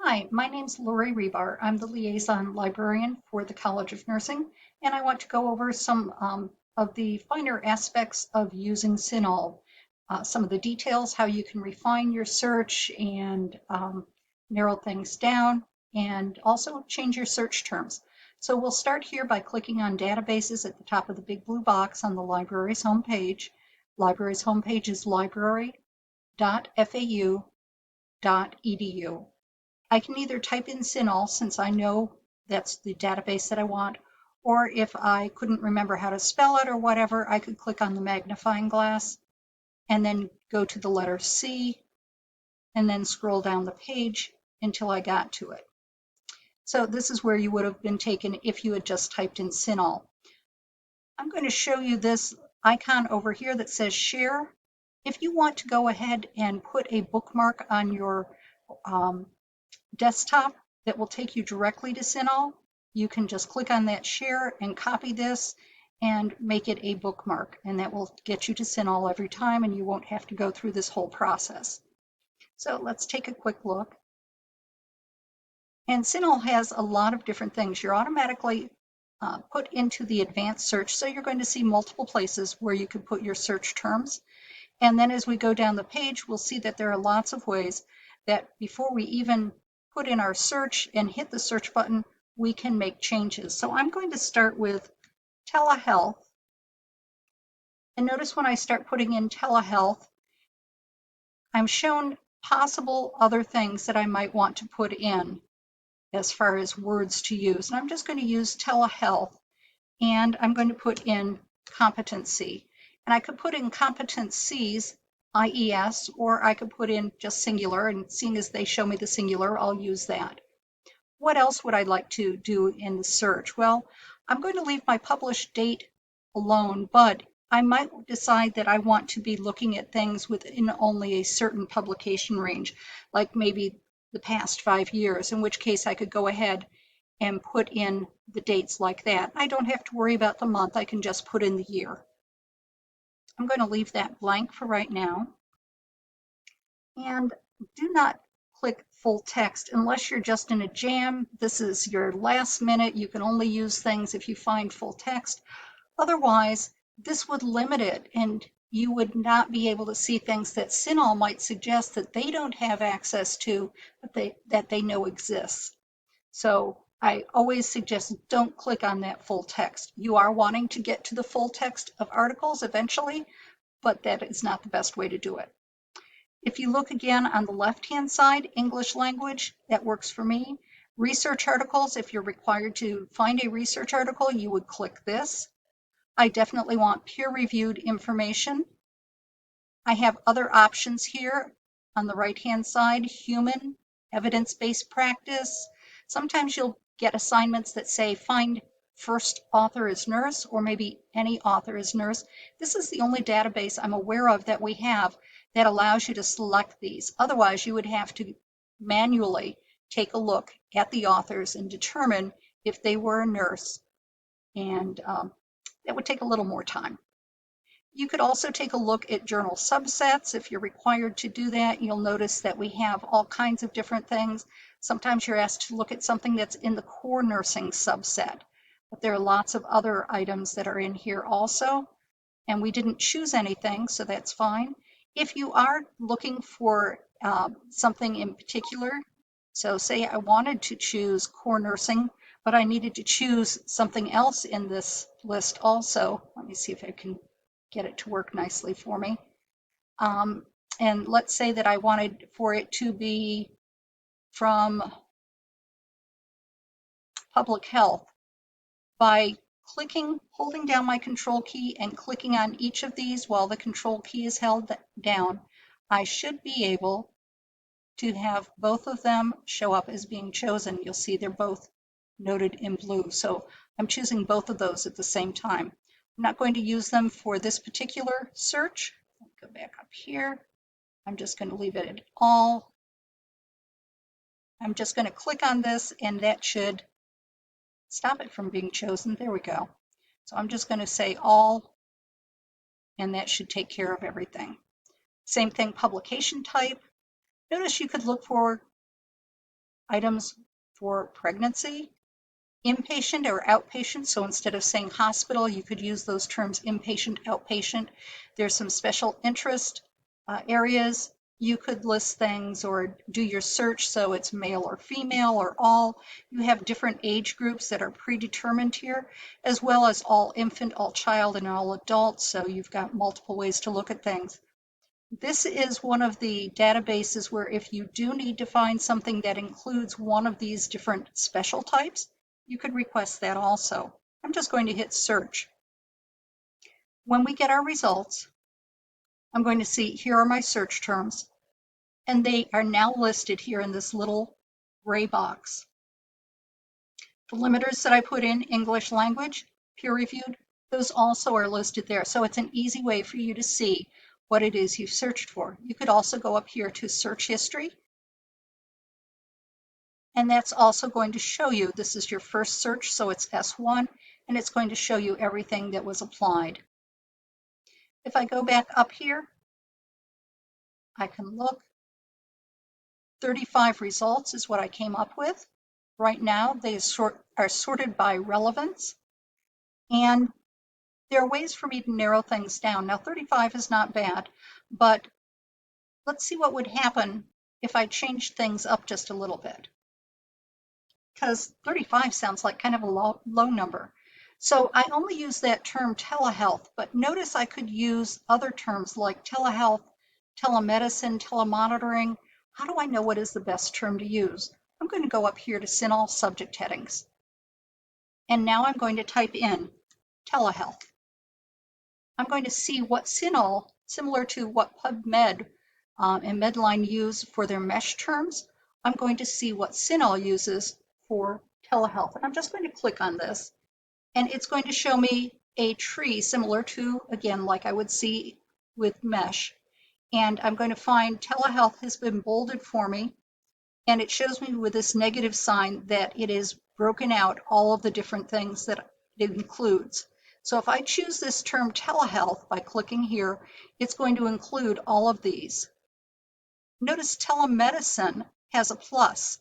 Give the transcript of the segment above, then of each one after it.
Hi, my name's Lori Rebar. I'm the liaison librarian for the College of Nursing, and I want to go over some of the finer aspects of using CINAHL. Some of the details, how you can refine your search and narrow things down, and also change your search terms. So we'll start here by clicking on databases at the top of the big blue box on the library's homepage. Library's homepage is library.fau.edu. I can either type in CINAHL since I know that's the database that I want, or if I couldn't remember how to spell it or whatever, I could click on the magnifying glass and then go to the letter C and then scroll down the page until I got to it. So this is where you would have been taken if you had just typed in CINAHL. I'm going to show you this icon over here that says share. If you want to go ahead and put a bookmark on your desktop that will take you directly to CINAHL, you can just click on that share and copy this and make it a bookmark, and that will get you to CINAHL every time, and you won't have to go through this whole process. So let's take a quick look. And CINAHL has a lot of different things. You're automatically put into the advanced search, so you're going to see multiple places where you can put your search terms. And then as we go down the page, we'll see that there are lots of ways that before we even put in our search and hit the search button, we can make changes. So I'm going to start with telehealth. And notice when I start putting in telehealth, I'm shown possible other things that I might want to put in as far as words to use. And I'm just going to use telehealth, and I'm going to put in competency. And I could put in competencies, IES, or I could put in just singular, and seeing as they show me the singular, I'll use that. What else would I like to do in the search? Well, I'm going to leave my published date alone, but I might decide that I want to be looking at things within only a certain publication range, like maybe the past 5 years, in which case I could go ahead and put in the dates like that. I don't have to worry about the month, I can just put in the year. I'm going to leave that blank for right now. And do not click full text unless you're just in a jam. This is your last minute. You can only use things if you find full text. Otherwise, this would limit it, and you would not be able to see things that CINAHL might suggest that they don't have access to, but that they know exists. So I always suggest don't click on that full text. You are wanting to get to the full text of articles eventually, but that is not the best way to do it. If you look again on the left-hand side, English language, that works for me. Research articles, if you're required to find a research article, you would click this. I definitely want peer-reviewed information. I have other options here on the right-hand side, human, evidence-based practice. Sometimes you'll get assignments that say find first author is nurse, or maybe any author is nurse. This is the only database I'm aware of that we have that allows you to select these. Otherwise, you would have to manually take a look at the authors and determine if they were a nurse, and that would take a little more time. You could also take a look at journal subsets. If you're required to do that, you'll notice that we have all kinds of different things. Sometimes you're asked to look at something that's in the core nursing subset, but there are lots of other items that are in here also, and we didn't choose anything, so that's fine. If you are looking for something in particular, so say I wanted to choose core nursing, but I needed to choose something else in this list also. Let me see if I can get it to work nicely for me. And let's say that I wanted for it to be from public health. By holding down my control key and clicking on each of these while the control key is held down, I should be able to have both of them show up as being chosen. You'll see they're both noted in blue. So I'm choosing both of those at the same time. I'm not going to use them for this particular search. I'll go back up here. I'm just going to leave it at all. I'm just going to click on this, and that should stop it from being chosen. There we go. So I'm just going to say all, and that should take care of everything. Same thing, publication type. Notice you could look for items for pregnancy, inpatient or outpatient. So instead of saying hospital, you could use those terms inpatient, outpatient. There's some special interest areas. You could list things or do your search so it's male or female or all. You have different age groups that are predetermined here, as well as all infant, all child, and all adult. So you've got multiple ways to look at things. This is one of the databases where if you do need to find something that includes one of these different special types, you could request that also. I'm just going to hit search. When we get our results, I'm going to see here are my search terms, and they are now listed here in this little gray box. The limiters that I put in, English language, peer-reviewed, those also are listed there. So it's an easy way for you to see what it is you've searched for. You could also go up here to search history, and that's also going to show you, this is your first search, so it's S1, and it's going to show you everything that was applied. If I go back up here, I can look. 35 results is what I came up with. Right now, they are sorted by relevance, and there are ways for me to narrow things down. Now, 35 is not bad, but let's see what would happen if I changed things up just a little bit, because 35 sounds like kind of a low number. So I only use that term telehealth, but notice I could use other terms like telehealth, telemedicine, telemonitoring. How do I know what is the best term to use? I'm going to go up here to CINAHL subject headings. And now I'm going to type in telehealth. I'm going to see what CINAHL, similar to what PubMed and Medline use for their mesh terms, I'm going to see what CINAHL uses for telehealth. And I'm just going to click on this, and it's going to show me a tree similar to, again, like I would see with mesh. And I'm going to find telehealth has been bolded for me, and it shows me with this negative sign that it is broken out all of the different things that it includes. So if I choose this term telehealth by clicking here, it's going to include all of these. Notice telemedicine has a plus,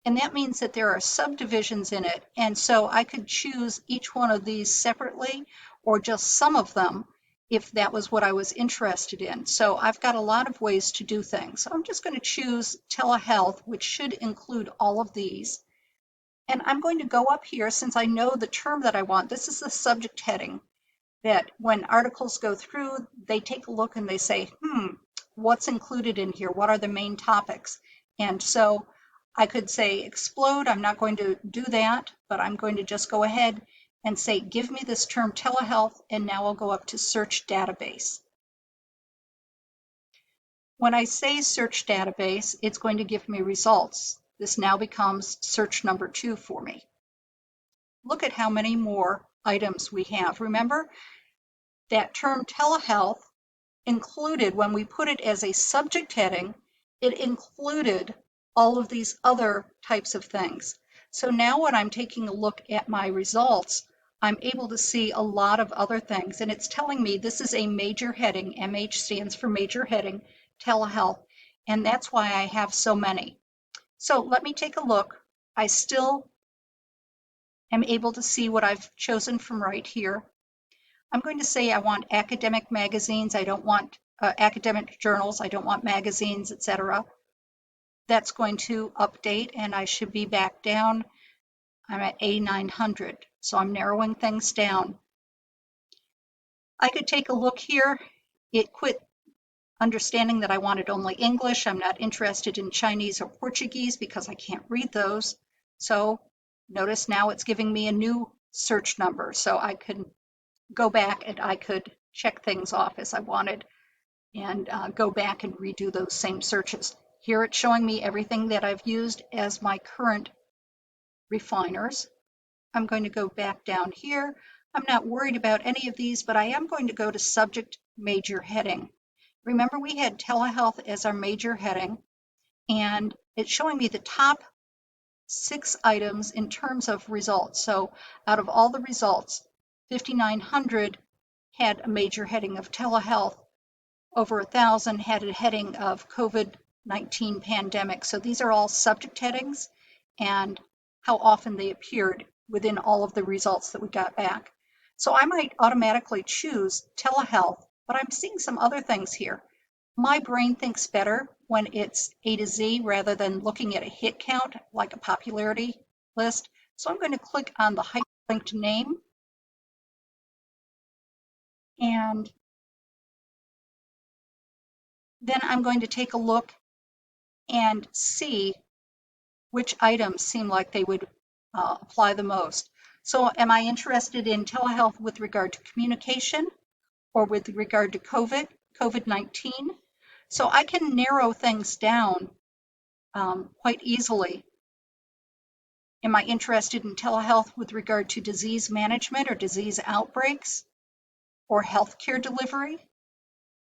and that means that there are subdivisions in it. And so I could choose each one of these separately or just some of them if that was what I was interested in. So I've got a lot of ways to do things. So I'm just going to choose telehealth, which should include all of these. And I'm going to go up here, since I know the term that I want. This is the subject heading that when articles go through, they take a look and they say, what's included in here? What are the main topics? And so I could say explode. I'm not going to do that, but I'm going to just go ahead and say, give me this term telehealth, and now I'll go up to search database. When I say search database, it's going to give me results. This now becomes search number 2 for me. Look at how many more items we have. Remember, that term telehealth included, when we put it as a subject heading, it included all of these other types of things. So now when I'm taking a look at my results, I'm able to see a lot of other things, and it's telling me this is a major heading. MH stands for major heading, telehealth, and that's why I have so many. So let me take a look. I still am able to see what I've chosen from right here. I'm going to say I want academic magazines. I don't want academic journals. I don't want magazines, etc. That's going to update, and I should be back down. I'm at A900, so I'm narrowing things down. I could take a look here. It quit understanding that I wanted only English. I'm not interested in Chinese or Portuguese because I can't read those. So notice now it's giving me a new search number, so I can go back and I could check things off as I wanted and go back and redo those same searches. Here it's showing me everything that I've used as my current refiners. I'm going to go back down here. I'm not worried about any of these, but I am going to go to subject major heading. Remember, we had telehealth as our major heading, and it's showing me the top 6 items in terms of results. So out of all the results, 5,900 had a major heading of telehealth. Over 1,000 had a heading of COVID-19 pandemic. So these are all subject headings. and how often they appeared within all of the results that we got back. So I might automatically choose telehealth, but I'm seeing some other things here. My brain thinks better when it's A to Z rather than looking at a hit count like a popularity list. So I'm going to click on the hyperlinked name, and then I'm going to take a look and see which items seem like they would apply the most. So am I interested in telehealth with regard to communication or with regard to COVID-19? So I can narrow things down quite easily. Am I interested in telehealth with regard to disease management or disease outbreaks or healthcare delivery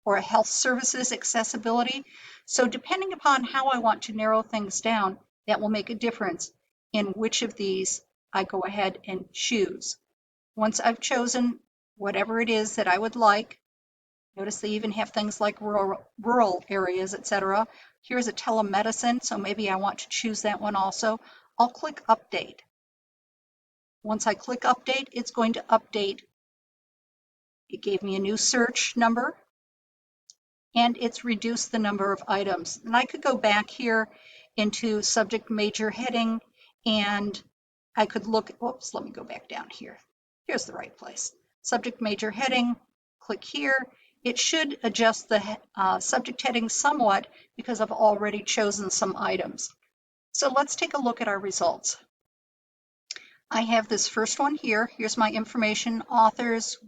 or health services accessibility? So depending upon how I want to narrow things down, that will make a difference in which of these I go ahead and choose. Once I've chosen whatever it is that I would like, notice they even have things like rural areas, etc. Here's a telemedicine, so maybe I want to choose that one also. I'll click update. Once I click update, it's going to update. It gave me a new search number, and it's reduced the number of items. And I could go back here into subject major heading, and I could look, oops, let me go back down here. Here's the right place. Subject major heading, click here. It should adjust the subject heading somewhat because I've already chosen some items. So let's take a look at our results. I have this first one here. Here's my information, authors,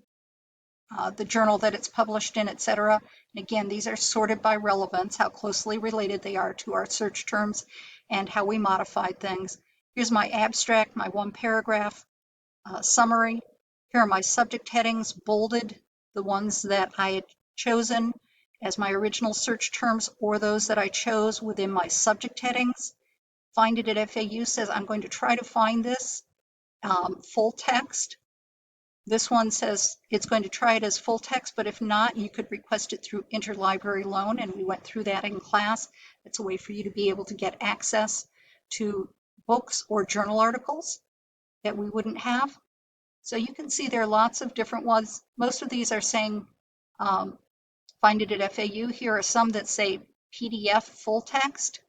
the journal that it's published in, etc. And again, these are sorted by relevance, how closely related they are to our search terms and how we modified things. Here's my abstract, my one paragraph summary. Here are my subject headings, bolded, the ones that I had chosen as my original search terms or those that I chose within my subject headings. Find it at FAU says I'm going to try to find this full text. This one says it's going to try it as full text, but if not, you could request it through interlibrary loan, and we went through that in class. It's a way for you to be able to get access to books or journal articles that we wouldn't have. So you can see there are lots of different ones. Most of these are saying find it at FAU. Here are some that say PDF full text.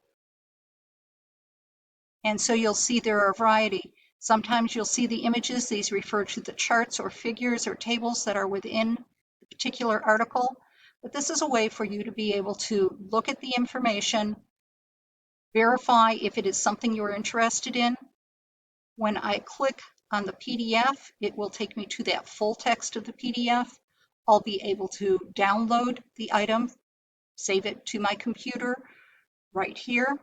And so you'll see there are a variety. Sometimes you'll see the images. These refer to the charts or figures or tables that are within the particular article. But this is a way for you to be able to look at the information, verify if it is something you're interested in. When I click on the PDF, it will take me to that full text of the PDF. I'll be able to download the item, save it to my computer right here.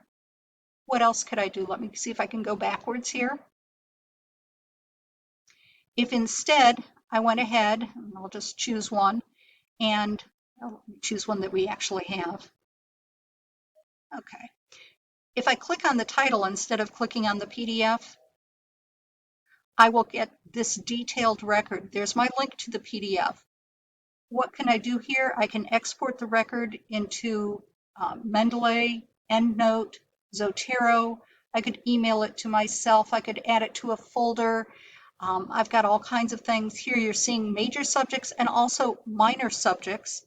What else could I do? Let me see if I can go backwards here. If instead I went ahead, and I'll just choose one, and I'll choose one that we actually have. Okay. If I click on the title instead of clicking on the PDF, I will get this detailed record. There's my link to the PDF. What can I do here? I can export the record into Mendeley, EndNote, Zotero. I could email it to myself. I could add it to a folder. I've got all kinds of things. Here you're seeing major subjects and also minor subjects.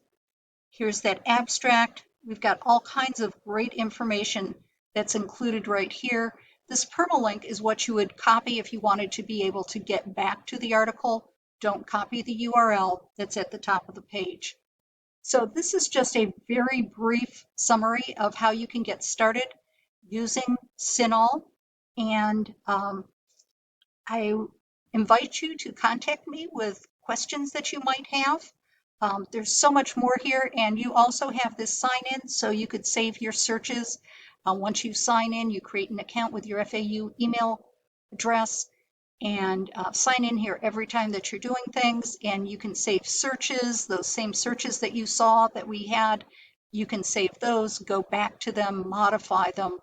Here's that abstract. We've got all kinds of great information that's included right here. This permalink is what you would copy if you wanted to be able to get back to the article. Don't copy the URL that's at the top of the page. So this is just a very brief summary of how you can get started using CINAHL, and I invite you to contact me with questions that you might have. There's so much more here, and you also have this sign-in, so you could save your searches. Once you sign in, you create an account with your FAU email address and sign in here every time that you're doing things, and you can save searches, those same searches that you saw that we had. You can save those, go back to them, modify them,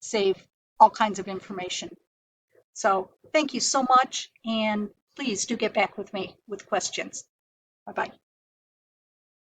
save all kinds of information. So thank you so much, and please do get back with me with questions. Bye-bye.